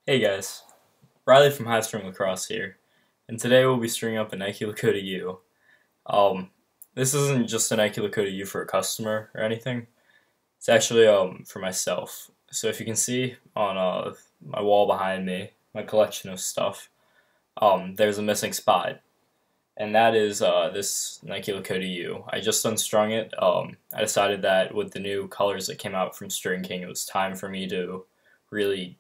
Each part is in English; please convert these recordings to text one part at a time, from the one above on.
Hey guys, Riley from High Strung Lacrosse here, and today we'll be stringing up a Nike Lakota U. Um, this isn't just a Nike Lakota U for a customer or anything. It's actually for myself. So if you can see on my wall behind me, my collection of stuff, there's a missing spot, and that is this Nike Lakota U. I just unstrung it. I decided that with the new colors that came out from String King, it was time for me to really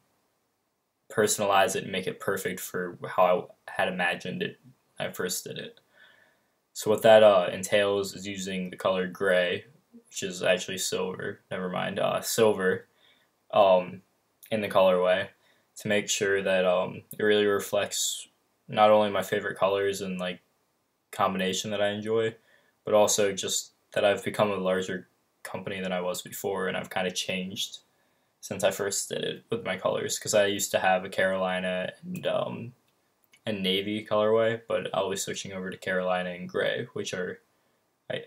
personalize it and make it perfect for how I had imagined it when I first did it. So what that entails is using the color gray, which is actually silver. Never mind, silver, um, in the colorway to make sure that it really reflects not only my favorite colors and like combination that I enjoy, but also just that I've become a larger company than I was before, and I've kind of changed since I first did it with my colors, because I used to have a Carolina and navy colorway, but I'll be switching over to Carolina and gray, which are I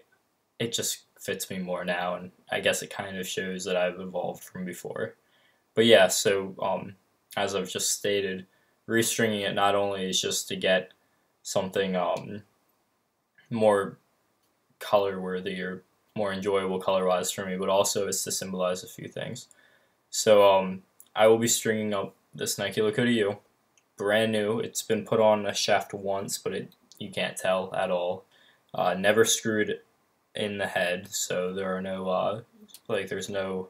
it just fits me more now, and I guess it kind of shows that I've evolved from before. But yeah, so as I've just stated, restringing it not only is just to get something more color worthy or more enjoyable color wise for me, but also is to symbolize a few things. So I will be stringing up this Nike Lakota U, brand new. It's been put on a shaft once, but you can't tell at all. Never screwed in the head, so there are no there's no,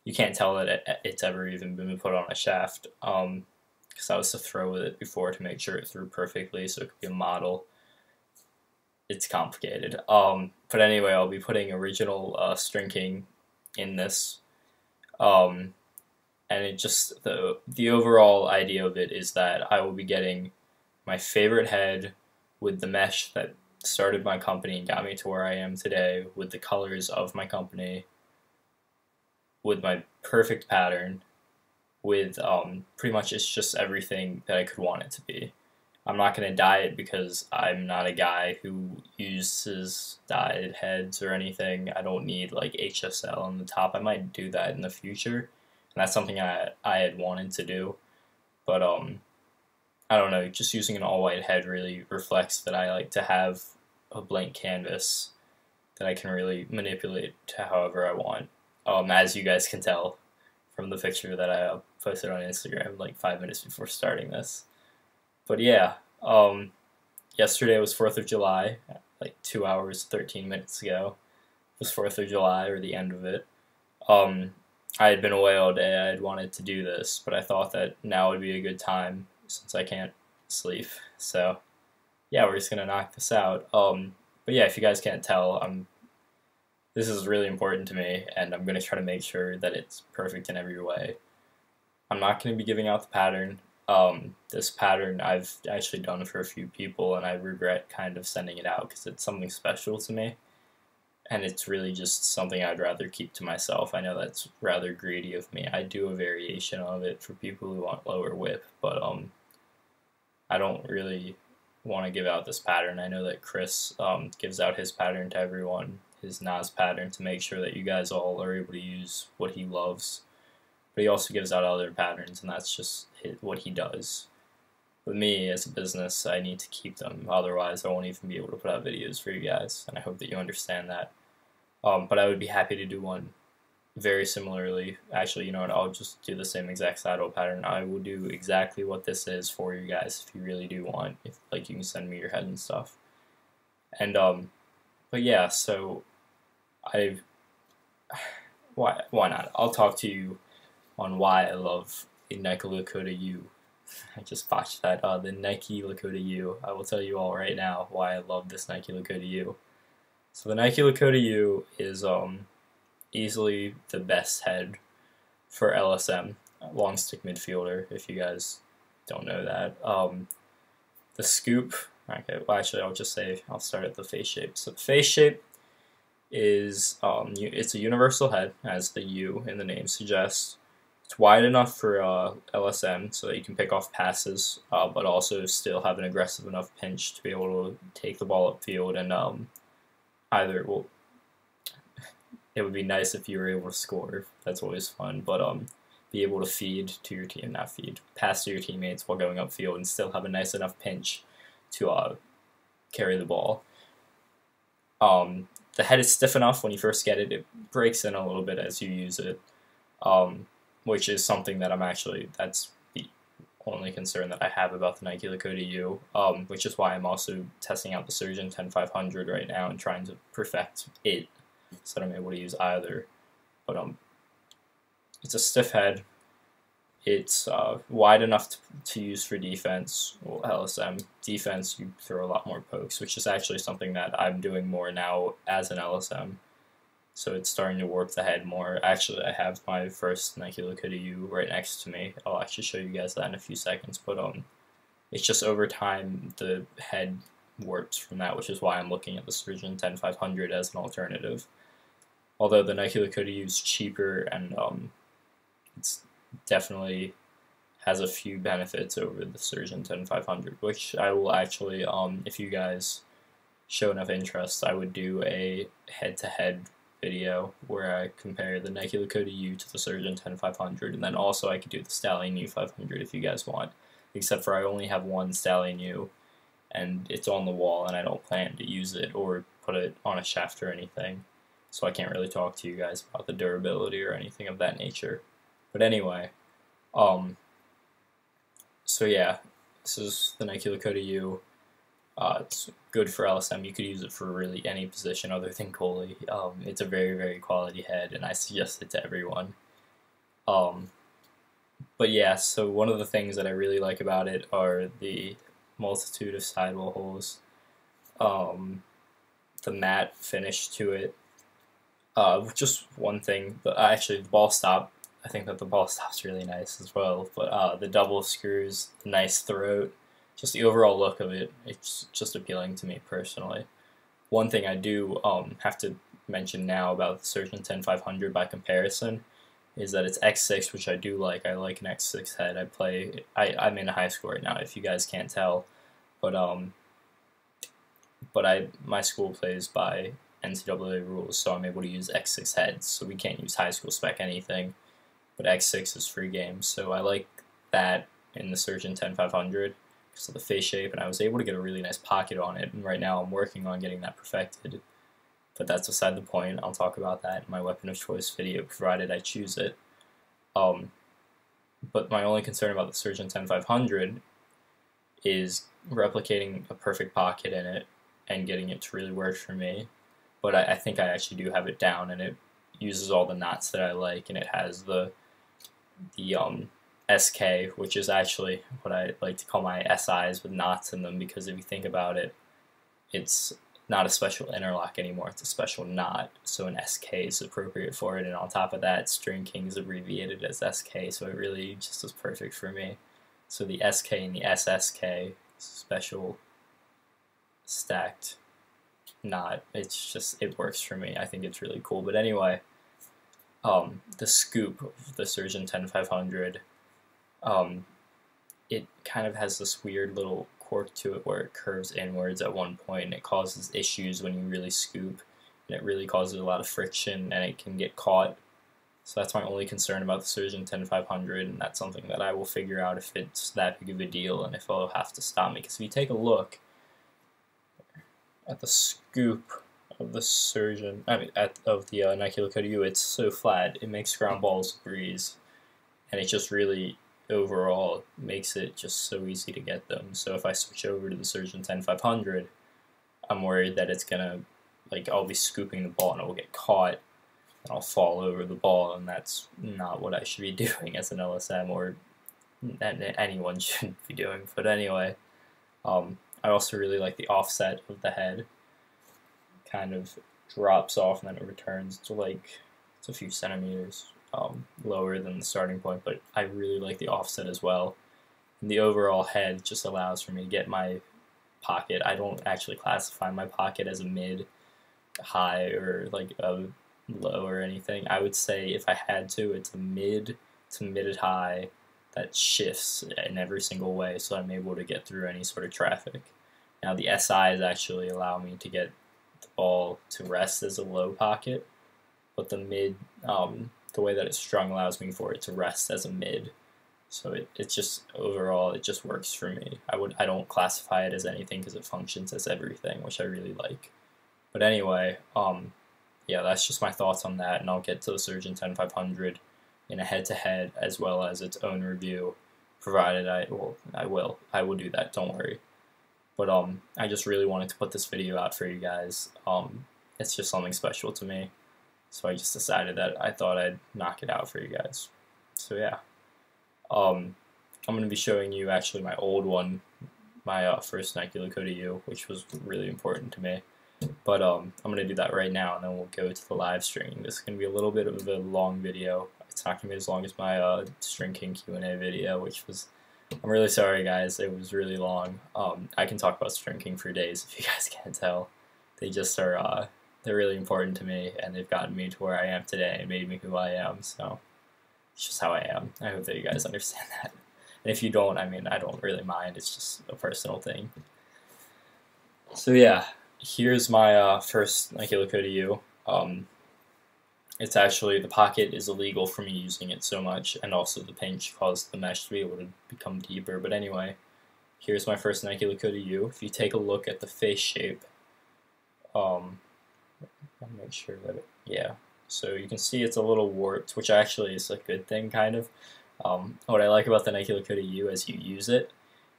you can't tell that it's ever even been put on a shaft. Because I was to throw with it before to make sure it threw perfectly, so it could be a model. It's complicated. But anyway, I'll be putting original String King in this. And it just the overall idea of it is that I will be getting my favorite head with the mesh that started my company and got me to where I am today, with the colors of my company, with my perfect pattern, with pretty much it's just everything that I could want it to be. I'm not going to dye it because I'm not a guy who uses dyed heads or anything. I don't need like HSL on the top. I might do that in the future, and that's something I had wanted to do. But I don't know, just using an all-white head really reflects that I like to have a blank canvas that I can really manipulate to however I want. As you guys can tell from the picture that I posted on Instagram like 5 minutes before starting this. But yeah, yesterday was 4th of July, like 2 hours, 13 minutes ago. It was 4th of July, or the end of it. I had been away all day. I had wanted to do this, but I thought that now would be a good time since I can't sleep. So yeah, we're just gonna knock this out. But yeah, if you guys can't tell, this is really important to me, and I'm gonna try to make sure that it's perfect in every way. I'm not gonna be giving out the pattern. This pattern I've actually done for a few people, and I regret kind of sending it out because it's something special to me, and it's really just something I'd rather keep to myself. I know that's rather greedy of me. I do a variation of it for people who want lower whip, but I don't really want to give out this pattern. I know that Chris gives out his pattern to everyone, his Nas pattern, to make sure that you guys all are able to use what he loves. But he also gives out other patterns, and that's just what he does. With me, as a business, I need to keep them, otherwise I won't even be able to put out videos for you guys, and I hope that you understand that. But I would be happy to do one very similarly. Actually, you know what, I'll just do the same exact saddle pattern. I will do exactly what this is for you guys if you really do want. If like, you can send me your head and stuff. And but yeah, so why not? I'll talk to you on why I love the Nike Lakota U. I just botched that. The Nike Lakota U. I will tell you all right now why I love this Nike Lakota U. So the Nike Lakota U is easily the best head for LSM, long stick midfielder, if you guys don't know that. The scoop, okay, well actually I'll start at the face shape. So the face shape is, it's a universal head, as the U in the name suggests. It's wide enough for LSM so that you can pick off passes, but also still have an aggressive enough pinch to be able to take the ball upfield, and it would be nice if you were able to score. That's always fun. But be able to feed to your team, not feed, pass to your teammates while going upfield and still have a nice enough pinch to carry the ball. The head is stiff enough when you first get it. It breaks in a little bit as you use it, which is something that that's the only concern that I have about the Nike Lakota U, which is why I'm also testing out the Surgeon 10500 right now and trying to perfect it so that I'm able to use either. But it's a stiff head. It's wide enough to use for defense. Well, LSM defense, you throw a lot more pokes, which is actually something that I'm doing more now as an LSM. So it's starting to work the head more. Actually, I have my first Nike Lakota U right next to me. I'll actually show you guys that in a few seconds. But it's just over time the head warps from that, which is why I'm looking at the Surgeon 10500 as an alternative. Although the Nike Lakota U is cheaper and it's definitely has a few benefits over the Surgeon 10500, which I will actually, if you guys show enough interest, I would do a head-to-head video where I compare the Nike Lakota U to the Surgeon 10500, and then also I could do the Stallion U 500 if you guys want, except for I only have one Stallion U, and it's on the wall, and I don't plan to use it or put it on a shaft or anything, so I can't really talk to you guys about the durability or anything of that nature. But anyway, so yeah, this is the Nike Lakota U. It's good for LSM. You could use it for really any position other than goalie. It's a very, very quality head, and I suggest it to everyone. But yeah, so one of the things that I really like about it are the multitude of sidewall holes, the matte finish to it. Just one thing, but actually the ball stop. I think that the ball stop's really nice as well, but the double screws, the nice throat, just the overall look of it, it's just appealing to me personally. One thing I do have to mention now about the Surgeon 10500 by comparison is that it's X6, which I do like. I like an X6 head. I'm in high school right now, if you guys can't tell, but my school plays by NCAA rules, so I'm able to use X6 heads, so we can't use high school spec anything. But X6 is free game, so I like that in the Surgeon 10500 because of the face shape, and I was able to get a really nice pocket on it, and right now I'm working on getting that perfected. But that's beside the point. I'll talk about that in my weapon of choice video, provided I choose it. But my only concern about the Surgeon 10500 is replicating a perfect pocket in it and getting it to really work for me. But I think I actually do have it down, and it uses all the knots that I like, and it has the SK, which is actually what I like to call my SIs with knots in them, because if you think about it, it's not a special interlock anymore, it's a special knot, so an SK is appropriate for it, and on top of that, String King is abbreviated as SK, so it really just is perfect for me. So the SK and the SSK, special stacked knot, it works for me. I think it's really cool. But anyway, the scoop of the Surgeon 10500, it kind of has this weird little quirk to it where it curves inwards at one point, and it causes issues when you really scoop, and it really causes a lot of friction, and it can get caught. So that's my only concern about the Surgeon 10500, and that's something that I will figure out if it's that big of a deal and if it'll have to stop me. Because if you take a look at the scoop of the of the Nike Lakota U, it's so flat, it makes ground balls a breeze, and it just really overall makes it just so easy to get them. So if I switch over to the Surgeon 10500, I'm worried that it's gonna, I'll be scooping the ball and it will get caught and I'll fall over the ball, and that's not what I should be doing as an LSM, or anyone should be doing. But anyway, I also really like the offset of the head. Kind of drops off and then it returns to it's a few centimeters lower than the starting point, but I really like the offset as well. And the overall head just allows for me to get my pocket. I don't actually classify my pocket as a mid, high, or a low or anything. I would say if I had to, it's a mid to mid-high that shifts in every single way, so I'm able to get through any sort of traffic. Now the SIs actually allow me to get the ball to rest as a low pocket, but the the way that it's strung allows me for it to rest as a mid. So it's just, overall, it just works for me. I don't classify it as anything because it functions as everything, which I really like. But anyway, yeah, that's just my thoughts on that, and I'll get to the Surgeon 10500 in a head-to-head as well as its own review, provided I will do that, don't worry. But I just really wanted to put this video out for you guys. It's just something special to me, so I just decided that I thought I'd knock it out for you guys. So yeah. I'm going to be showing you actually my old one, my first Nike Lakota U, which was really important to me. But I'm going to do that right now, and then we'll go to the live stream. This is going to be a little bit of a long video. It's not going to be as long as my String King Q&A video, which was, I'm really sorry guys, it was really long. I can talk about String King for days if you guys can't tell. They just are, they're really important to me, and they've gotten me to where I am today and made me who I am, so it's just how I am. I hope that you guys understand that. And if you don't, I mean, I don't really mind. It's just a personal thing. So yeah, here's my first Nike Lakota U. It's actually, the pocket is illegal for me using it so much, and also the pinch caused the mesh to be able to become deeper. But anyway, here's my first Nike Lakota U. If you take a look at the face shape, I'll make sure that yeah. So you can see it's a little warped, which actually is a good thing, kind of. What I like about the Nike Lakota U, as you use it,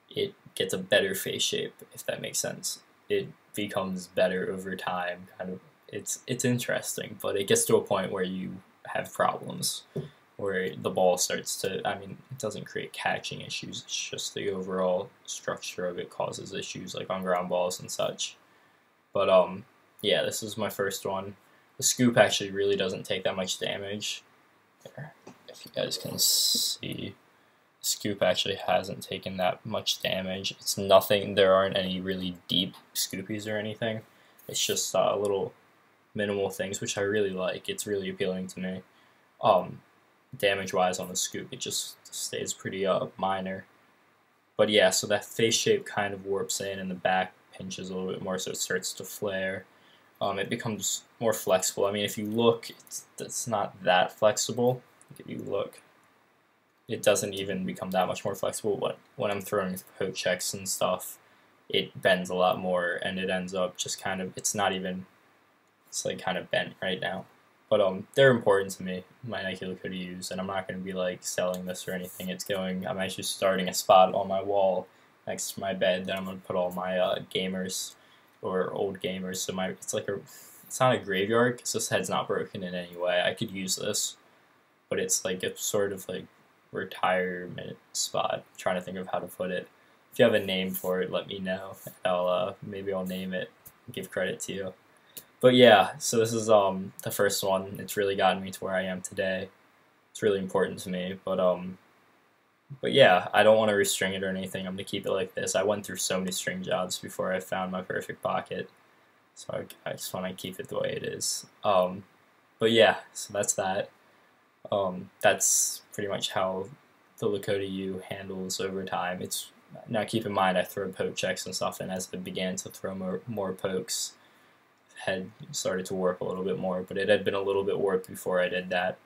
it gets a better face shape, if that makes sense. It becomes better over time, kind of. It's interesting, but it gets to a point where you have problems, where the ball starts to, I mean, it doesn't create catching issues, it's just the overall structure of it causes issues, like on ground balls and such. But yeah, this is my first one. The scoop actually really doesn't take that much damage. There, if you guys can see, the scoop actually hasn't taken that much damage. It's nothing, there aren't any really deep scoopies or anything. It's just little minimal things, which I really like. It's really appealing to me. Damage-wise on the scoop, it just stays pretty minor. But yeah, so that face shape kind of warps in, and the back pinches a little bit more, so it starts to flare. It becomes more flexible. I mean, if you look, it's not that flexible. If you look, it doesn't even become that much more flexible. But when I'm throwing poke checks and stuff, it bends a lot more, and it ends up just kind of, it's not even, it's like kind of bent right now. But they're important to me, my Nike Lakota U's, and I'm not going to be like selling this or anything. It's going, I'm actually starting a spot on my wall next to my bed that I'm going to put all my gamers or old gamers. So it's like it's not a graveyard because this head's not broken in any way. I could use this, but it's like a sort of like retirement spot. I'm trying to think of how to put it. If you have a name for it, let me know. Maybe I'll name it and give credit to you. But yeah, so this is the first one. It's really gotten me to where I am today. It's really important to me, but yeah, I don't want to restring it or anything. I'm going to keep it like this. I went through so many string jobs before I found my perfect pocket, so I just want to keep it the way it is. But yeah, so that's that. That's pretty much how the Lakota U handles over time. Now keep in mind I throw poke checks and stuff, and as I began to throw more pokes, head started to warp a little bit more, but it had been a little bit warped before I did that.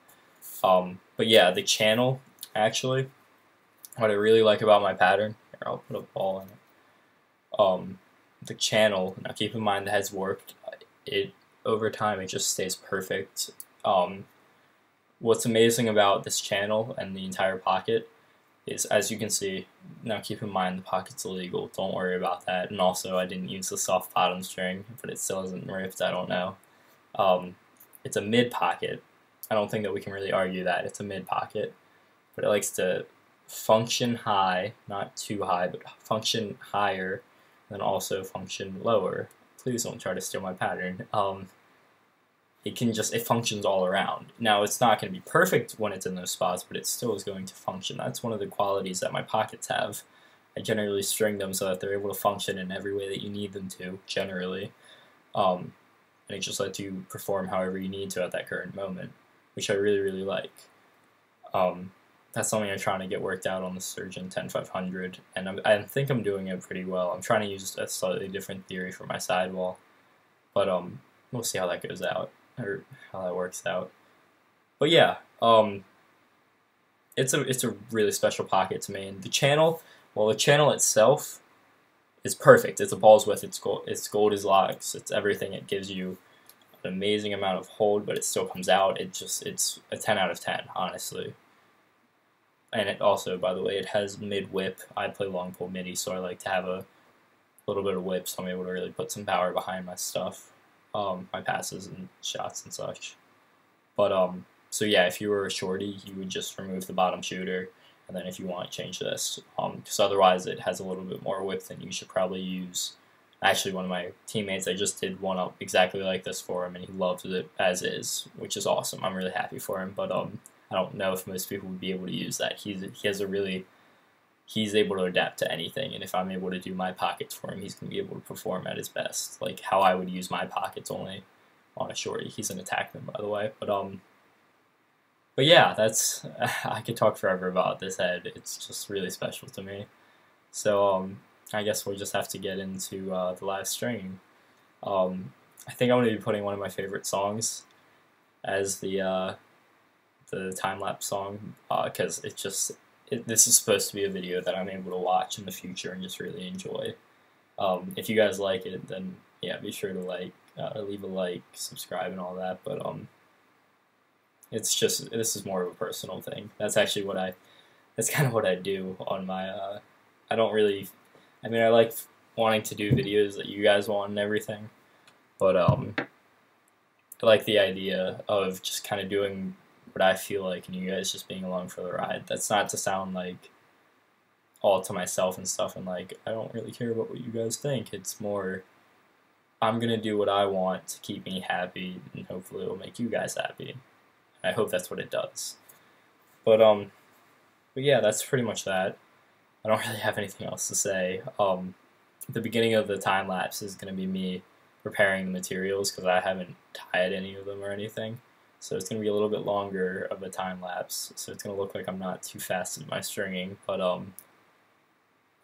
But yeah, the channel, actually, what I really like about my pattern, here, I'll put a ball in it. The channel, now keep in mind the head's warped, over time it just stays perfect. What's amazing about this channel and the entire pocket is, as you can see, now keep in mind the pocket's illegal, don't worry about that, and also I didn't use the soft bottom string, but it still isn't ripped, I don't know. It's a mid pocket. I don't think that we can really argue that, it's a mid pocket, but it likes to function high, not too high, but function higher, and then also function lower. Please don't try to steal my pattern. It functions all around. Now, it's not going to be perfect when it's in those spots, but it still is going to function. That's one of the qualities that my pockets have. I generally string them so that they're able to function in every way that you need them to, generally. And it just lets you perform however you need to at that current moment, which I really, really like. That's something I'm trying to get worked out on the Surgeon 10500, and I think I'm doing it pretty well. I'm trying to use a slightly different theory for my sidewall, but we'll see how that goes out, or how that works out. But yeah, It's a really special pocket to me. And the channel, well, the channel itself is perfect. It's a ball's width. It's gold as locks. It's everything. It gives you an amazing amount of hold, but it still comes out. It's a 10 out of 10, honestly. And it also, by the way, it has mid whip. I play long pull midi, so I like to have a little bit of whip, so I'm able to really put some power behind my stuff, my passes and shots and such. But so yeah, if you were a shorty, you would just remove the bottom shooter, and then if you want, change this. Because otherwise, it has a little bit more whip than you should probably use. Actually, one of my teammates, I just did one up exactly like this for him, and he loved it as is, which is awesome. I'm really happy for him, but I don't know if most people would be able to use that. He's able to adapt to anything, and if I'm able to do my pockets for him, he's going to be able to perform at his best, like how I would use my pockets only on a shorty. He's an attackman, by the way, but yeah, that's I could talk forever about this head. It's just really special to me. So I guess we'll just have to get into the live stream. I think I'm going to be putting one of my favorite songs as the time-lapse song, because this is supposed to be a video that I'm able to watch in the future and just really enjoy. If you guys like it, then yeah, be sure to leave a like, subscribe, and all that. But this is more of a personal thing. That's actually that's kind of what I do on my. I like wanting to do videos that you guys want and everything, but I like the idea of just kind of doing what I feel like, and you guys just being along for the ride. That's not to sound like all to myself and stuff, and like I don't really care about what you guys think. It's more, I'm gonna do what I want to keep me happy, and hopefully it'll make you guys happy. I hope that's what it does. But yeah, that's pretty much that. I don't really have anything else to say. The beginning of the time lapse is gonna be me preparing the materials because I haven't tied any of them or anything. So it's going to be a little bit longer of a time lapse, so it's going to look like I'm not too fast at my stringing, but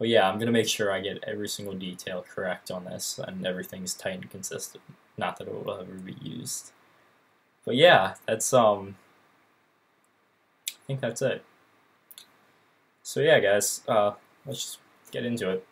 yeah, I'm going to make sure I get every single detail correct on this, and everything's tight and consistent. Not that it will ever be used. But yeah, that's, I think that's it. So yeah, guys, let's just get into it.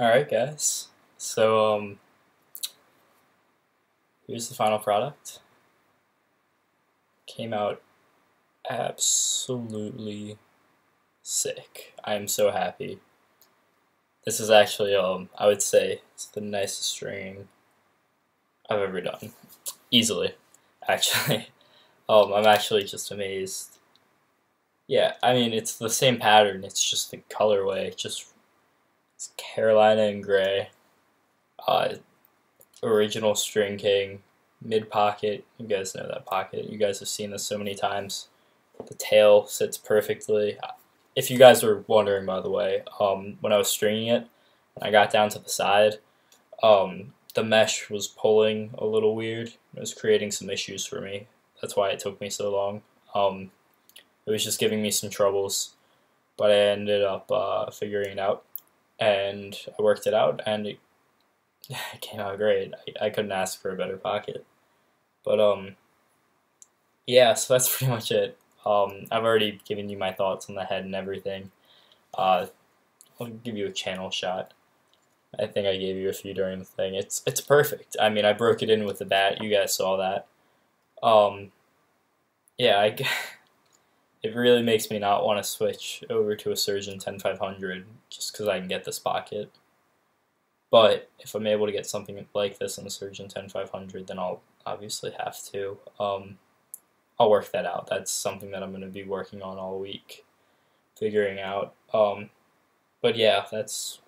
Alright guys, so here's the final product. Came out absolutely sick. I am so happy. This is actually I would say it's the nicest stringing I've ever done. Easily, actually. I'm actually just amazed. Yeah, I mean it's the same pattern, it's just the colorway, it's Carolina and gray. Original String King, mid pocket. You guys know that pocket. You guys have seen this so many times. The tail sits perfectly. If you guys were wondering, by the way, when I was stringing it, and I got down to the side, the mesh was pulling a little weird. It was creating some issues for me. That's why it took me so long. It was just giving me some troubles, but I ended up figuring it out, and I worked it out, and it came out great. I couldn't ask for a better pocket. But yeah, so that's pretty much it. I've already given you my thoughts on the head and everything. I'll give you a channel shot. I think I gave you a few during the thing. It's perfect. I mean, I broke it in with the bat. You guys saw that. Yeah, it really makes me not want to switch over to a Surgeon 10500 just because I can get this pocket. But if I'm able to get something like this in the Surgeon 10500, then I'll obviously have to. I'll work that out. That's something that I'm going to be working on all week, figuring out. But yeah, that's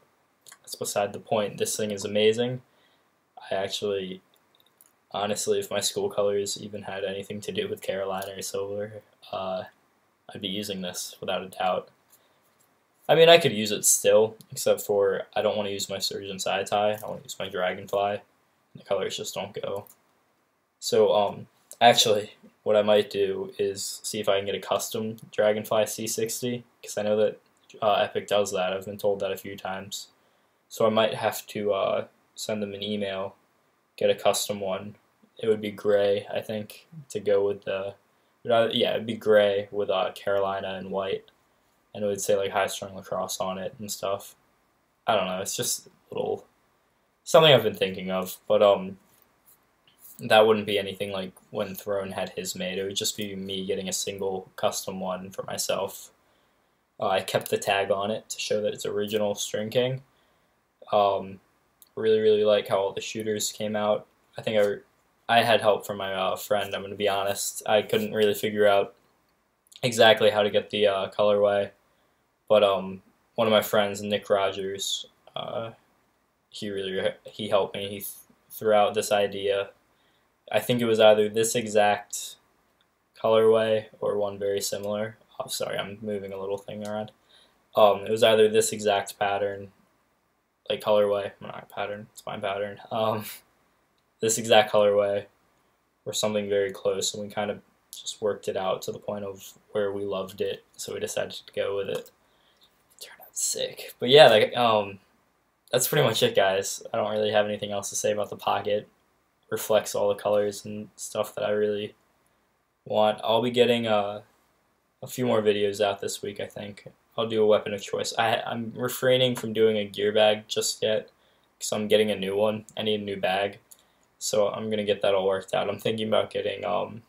beside the point. This thing is amazing. I actually, honestly, if my school colors even had anything to do with Carolina or silver, I'd be using this without a doubt. I mean, I could use it still, except for I don't want to use my Surgeon side tie. I want to use my Dragonfly. The colors just don't go. So, actually, what I might do is see if I can get a custom Dragonfly C60, because I know that Epic does that. I've been told that a few times. So I might have to send them an email, get a custom one. It would be gray, I think, to go with the... Yeah, it would be gray with Carolina and white. And it would say like high-strung lacrosse on it and stuff. I don't know, it's just a little... something I've been thinking of, but that wouldn't be anything like when Throne had his made. It would just be me getting a single custom one for myself. I kept the tag on it to show that it's original String King. Really like how all the shooters came out. I think I had help from my friend, I'm going to be honest. I couldn't really figure out exactly how to get the colorway. But one of my friends, Nick Rogers, he helped me. He threw out this idea. I think it was either this exact colorway or one very similar. Oh, sorry, I'm moving a little thing around. It was either this exact pattern, like colorway, not pattern, it's my pattern. This exact colorway or something very close, and we kind of just worked it out to the point of where we loved it, so we decided to go with it. Turned out sick. But yeah, like, that's pretty much it, guys. I don't really have anything else to say about the pocket. Reflects all the colors and stuff that I really want. I'll be getting a few more videos out this week, I think. I'll do a weapon of choice. I'm refraining from doing a gear bag just yet because I'm getting a new one. I need a new bag. So I'm going to get that all worked out. I'm thinking about getting, actually,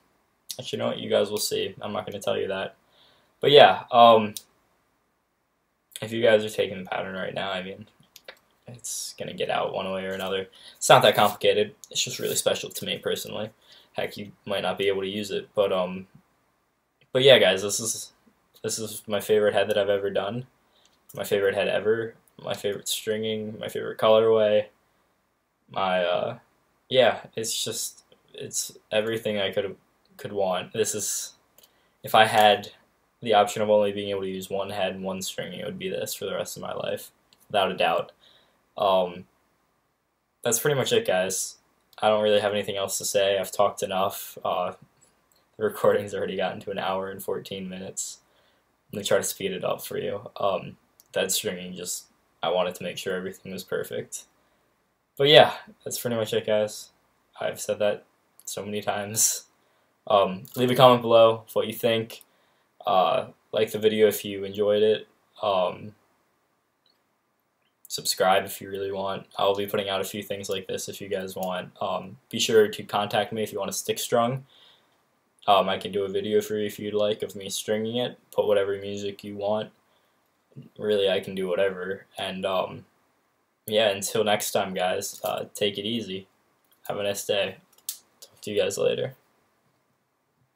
you know what? You guys will see. I'm not going to tell you that. But yeah, if you guys are taking the pattern right now, I mean, it's going to get out one way or another. It's not that complicated. It's just really special to me personally. Heck, you might not be able to use it. But yeah, guys, this is my favorite head that I've ever done. My favorite head ever. My favorite stringing. My favorite colorway. My, yeah, it's everything I could want. This is, if I had the option of only being able to use one head and one string, it would be this for the rest of my life, without a doubt. That's pretty much it, guys. I don't really have anything else to say. I've talked enough. The recording's already gotten to 1 hour and 14 minutes. Let me try to speed it up for you. That stringing, I wanted to make sure everything was perfect. But yeah, that's pretty much it, guys. I've said that so many times. Leave a comment below of what you think. Like the video if you enjoyed it. subscribe if you really want. I'll be putting out a few things like this if you guys want. Be sure to contact me if you want a stick strung. I can do a video for you if you'd like of me stringing it. Put whatever music you want. Really, I can do whatever. And yeah, until next time, guys, take it easy. Have a nice day. Talk to you guys later.